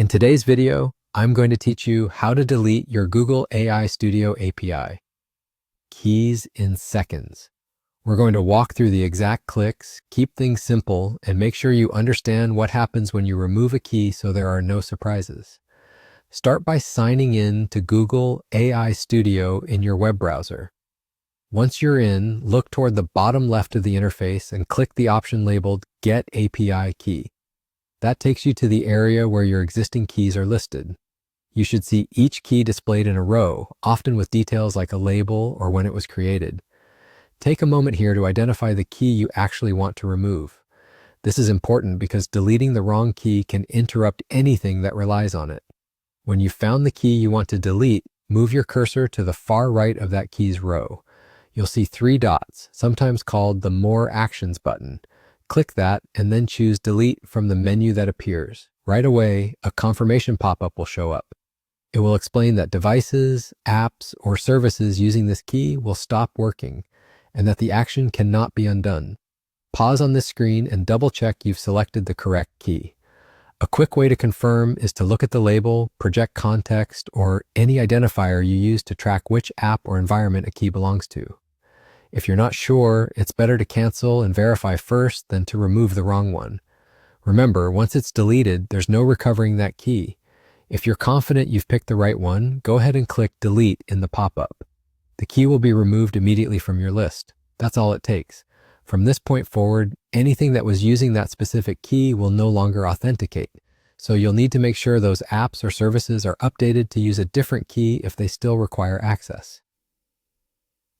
In today's video, I'm going to teach you how to delete your Google AI Studio API. Keys in seconds. We're going to walk through the exact clicks, keep things simple, and make sure you understand what happens when you remove a key so there are no surprises. Start by signing in to Google AI Studio in your web browser. Once you're in, look toward the bottom left of the interface and click the option labeled Get API Key. That takes you to the area where your existing keys are listed. You should see each key displayed in a row, often with details like a label or when it was created. Take a moment here to identify the key you actually want to remove. This is important because deleting the wrong key can interrupt anything that relies on it. When you've found the key you want to delete, move your cursor to the far right of that key's row. You'll see 3 dots, sometimes called the More Actions button. Click that and then choose Delete from the menu that appears. Right away, a confirmation pop-up will show up. It will explain that devices, apps, or services using this key will stop working, and that the action cannot be undone. Pause on this screen and double-check you've selected the correct key. A quick way to confirm is to look at the label, project context, or any identifier you use to track which app or environment a key belongs to. If you're not sure, it's better to cancel and verify first than to remove the wrong one. Remember, once it's deleted, there's no recovering that key. If you're confident you've picked the right one, go ahead and click Delete in the pop-up. The key will be removed immediately from your list. That's all it takes. From this point forward, anything that was using that specific key will no longer authenticate. So you'll need to make sure those apps or services are updated to use a different key if they still require access.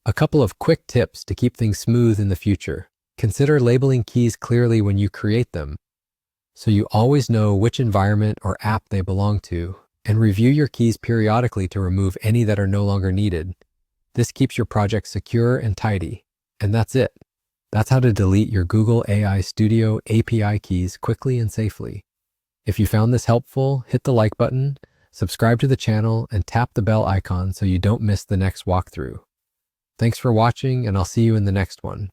A couple of quick tips to keep things smooth in the future. Consider labeling keys clearly when you create them, so you always know which environment or app they belong to, and review your keys periodically to remove any that are no longer needed. This keeps your project secure and tidy. And that's it. That's how to delete your Google AI Studio API keys quickly and safely. If you found this helpful, hit the like button, subscribe to the channel, and tap the bell icon so you don't miss the next walkthrough. Thanks for watching, and I'll see you in the next one.